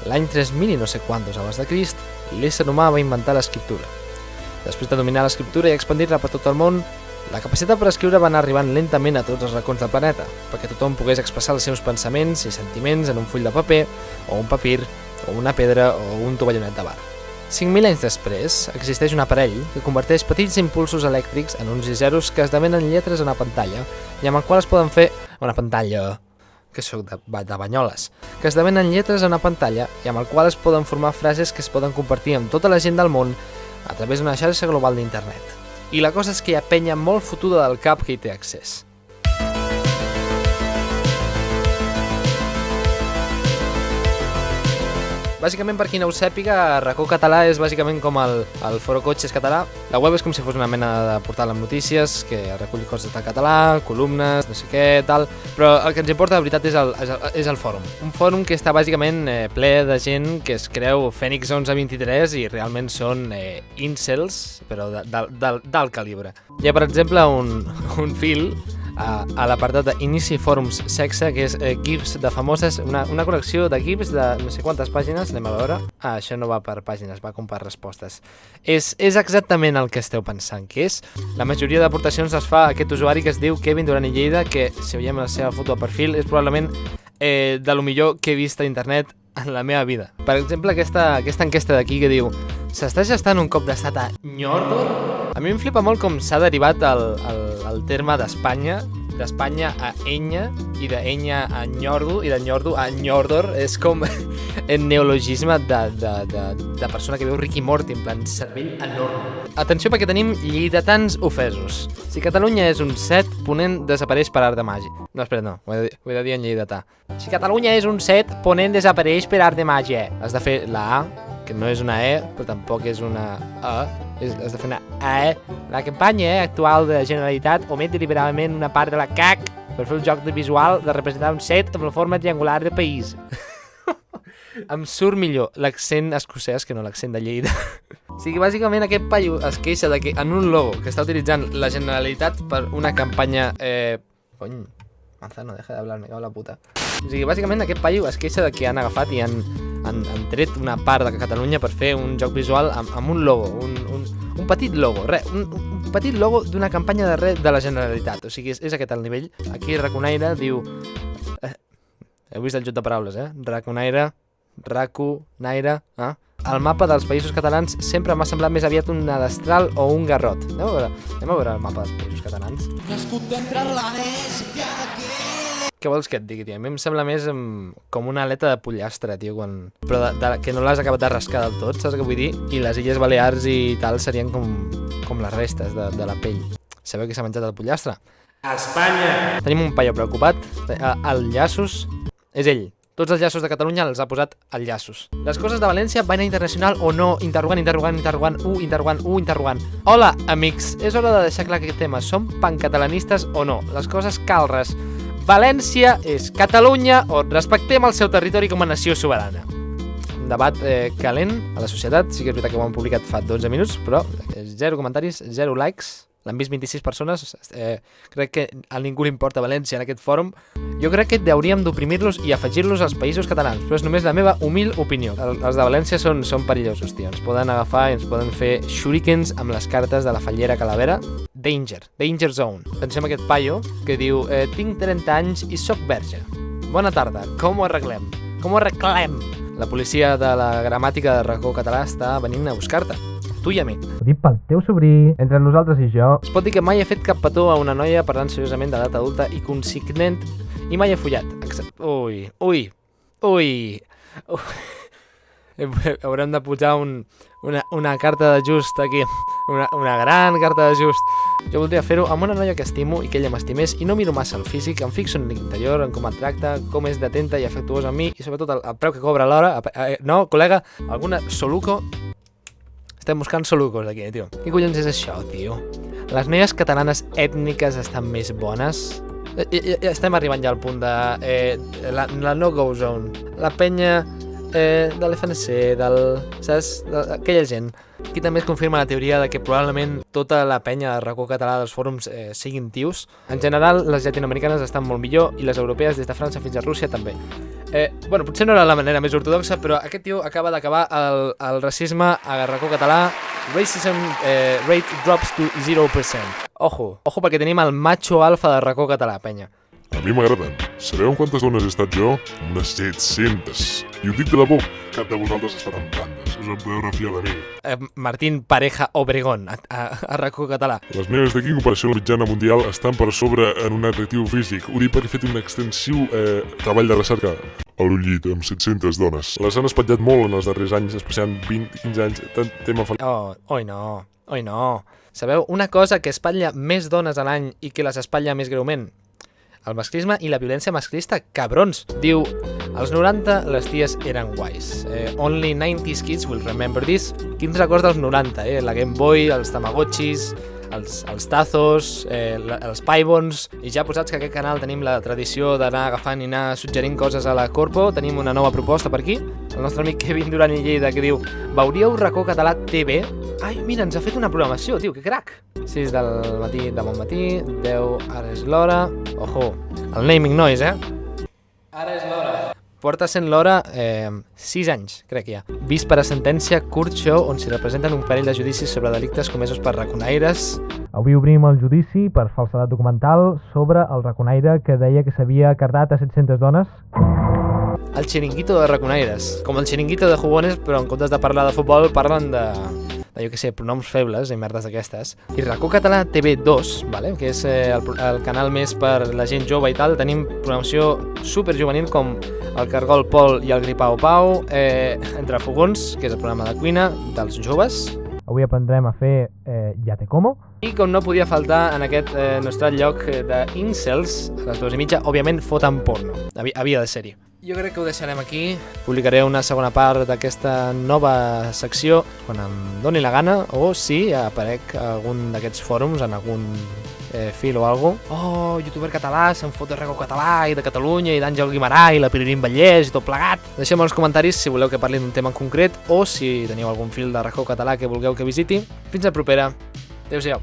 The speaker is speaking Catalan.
l'any 3000 i no sé quantos abans de Crist, l'ésser humà va inventar l'escriptura. Després de dominar l'escriptura i expandir-la per tot el món, la capacitat per escriure va anar arribant lentament a tots els racons del planeta, perquè tothom pogués expressar els seus pensaments i sentiments en un full de paper, o un papir, o una pedra, o un tovallonet de bar. 5.000 anys després, existeix un aparell que converteix petits impulsos elèctrics en uns i zeros que esdevenen lletres a una pantalla i amb el qual es poden fer una pantalla, que soc de Banyoles, que esdevenen lletres a una pantalla i amb el qual es poden formar frases que es poden compartir amb tota la gent del món a través d'una xarxa global d'internet. I la cosa és que hi ha penya molt fotuda del cap que hi té accés. Bàsicament, per qui no ho sàpiga, Racó Català és bàsicament com el Foro Cotxes català. La web és com si fos una mena de portal amb notícies que recull coses de català, columnes, no sé què, tal, però el que ens importa de veritat és el fòrum. Un fòrum que està bàsicament ple de gent que es creu Fènix 1123 i realment són incels, però d'alt calibre. Hi ha, per exemple, un fil a l'apartat d'Inici Fòrums Sexe, que és GIFs de famoses, una col·lecció de GIFs de no sé quantes pàgines, anem a veure. Això no va per pàgines, va com per respostes. És exactament el que esteu pensant que és. La majoria d'aportacions les fa aquest usuari que es diu Kevin Duran i Lleida, que si veiem la seva foto a perfil és probablement de lo millor que he vist a internet en la meva vida. Per exemple, aquesta enquesta d'aquí que diu: s'està gestant un cop d'estat a Nyordor? A mi em flipa molt com s'ha derivat el terme d'Espanya a Enya, i d'Enya a Nyordo, i de Nyordo a Nyordor. És com el neologisme de persona que veu Rick i Morty, en plan cervell enorme. Atenció perquè tenim lleidatans ofesos. Si Catalunya és un 7, Ponent desapareix per art de màgia. No, espera, no, ho he de dir en lleidatà. Si Catalunya és un 7, Ponent desapareix per art de màgia. Has de fer la A, que no és una E, però tampoc és una A. Has de fer una E. La campanya actual de la Generalitat omet deliberadament una part de la CAC per fer el joc de visual de representar un set amb la forma triangular de país. Em surt millor l'accent escocès que no l'accent de Lleida. O sigui, bàsicament aquest paio es queixa de que en un logo que està utilitzant la Generalitat per una campanya... Cony, Manzano, deja de hablar, me cago en la puta. O sigui, bàsicament aquest paio es queixa de que han agafat i han tret una part de Catalunya per fer un joc visual amb un logo, un petit logo, un petit logo d'una campanya de la Generalitat. O sigui, és aquest el nivell. Aquí Raconaire diu... Heu vist el joc de paraules, Raconaire, Raconaire... El mapa dels països catalans sempre m'ha semblat més aviat un destral o un garrot. Anem a veure el mapa dels països catalans. Què vols que et digui, tio? A mi em sembla més com una aleta de pollastre, tio, però que no l'has acabat de rascar del tot, saps què vull dir? I les Illes Balears i tal serien com les restes de la pell. Sabeu qui s'ha menjat el pollastre? Espanya! Tenim un paio preocupat. El Llaços és ell. Tots els llaços de Catalunya els ha posat al Llaços. Les coses de València van a internacional o no? Interrogant. Hola, amics. És hora de deixar clar aquest tema. Som pancatalanistes o no? Les coses calres. València és Catalunya o respectem el seu territori com a nació soberana? Un debat calent a la societat. Sí que és veritat que ho han publicat fa 12 minuts, però 0 comentaris, 0 likes. L'han vist 26 persones. Crec que a ningú li importa València en aquest fòrum. Jo crec que hauríem d'oprimir-los i afegir-los als països catalans, però és només la meva humil opinió. Els de València són perillosos, tio. Ens poden agafar i ens poden fer shurikens amb les cartes de la fallera Calavera. Danger zone. Pensem en aquest paio que diu: tinc 30 anys i soc verge. Bona tarda, com ho arreglem? La policia de la gramàtica de Racó Català està venint a buscar-te. Tu i a mi. Ho dic pel teu sobrí, entre nosaltres i jo. Es pot dir que mai he fet cap petó a una noia parlant seriosament d'edat adulta i consignent i mai he follat. Ui. Haurem de posar una carta d'ajust aquí. Una gran carta d'ajust. Jo voldria fer-ho amb una noia que estimo i que ella m'estimés i no miro massa el físic, em fixo en l'interior, en com et tracta, com és d'atenta i afectuosa amb mi i sobretot el preu que cobra a l'hora. No, col·lega, alguna soluco? Estem buscant solucos aquí, tio. Què collons és això, tio? Les noies catalanes ètniques estan més bones? Estem arribant ja al punt de la no-go zone. La penya de l'FNC, saps? Aquella gent. Aquí també es confirma la teoria de que probablement tota la penya de Racó Català dels fòrums siguin tios. En general, les llatinoamericanes estan molt millor i les europees des de França fins a Rússia també. Bueno, potser no era la manera més ortodoxa, però aquest tio acaba d'acabar el racisme a racó català. Racism rate drops to 0%. Ojo perquè tenim el macho alfa de racó català, penya. A mi m'agraden. Sabeu en quantes dones he estat jo? Unes 700. I ho dic de debò. Cap de vosaltres ha estat en bandes. Us en podeu refiar de mi. Martín Pareja Obregón, a racó català. Les meves d'aquí, en comparació a la mitjana mundial, estan per sobre en un atractiu físic. Ho dic perquè he fet un extensiu treball de recerca a l'ullit amb 700 dones. Les han espatllat molt en els darrers anys, especialment 20-15 anys. Tant tema Oi no. Sabeu, una cosa que espatlla més dones a l'any i que les espatlla més greument? El masclisme i la violència masclista, cabrons. Diu, als 90 les ties eren guais. Only 90s kids will remember this. Quins records dels 90, La Game Boy, els Tamagotchis, els tazos, els Paibons, i ja posats que a aquest canal tenim la tradició d'anar agafant i anar suggerint coses a la Corpo, tenim una nova proposta per aquí. El nostre amic Kevin Duran i Lleida que diu: veuríeu Racó Català TV? Ai, mira, ens ha fet una programació, tio, que crac! 6 del matí, de bon matí, 10, ara és l'hora... Ojo, el naming noise, Ara és l'hora. Porta sent l'hora 6 anys, crec ja. Vist per a sentència, curt show on s'hi representen un parell de judicis sobre delictes comesos per raconaires. Avui obrim el judici per falsedat documental sobre el raconaire que deia que s'havia cardat a 700 dones. El xiringuito de raconaires. Com el xiringuito de jugones, però en comptes de parlar de futbol parlen de jo què sé, pronoms febles i merdes d'aquestes. I Racó Català TV2, vale? Que és el canal més per la gent jove i tal, tenim programació superjuvenil com el Cargol Pol i el Gripau Pau, Entre Fogons, que és el programa de cuina dels joves. Avui aprendrem a fer Ja te como. I com no podia faltar en aquest nostre lloc d'incels, a les 2:30, òbviament foten porno. Havia de ser-hi. Jo crec que ho deixarem aquí. Publicaré una segona part d'aquesta nova secció quan em doni la gana, o si aparec a algun d'aquests fòrums, en algun fil o alguna cosa. Youtuber català, se'n fot de Racó Català i de Catalunya i d'Àngel Guimarà i la Pirirín Vallès i tot plegat. Deixeu-me als comentaris si voleu que parli d'un tema en concret o si teniu algun fil de Racó Català que vulgueu que visiti. Fins la propera. Adéu-siau.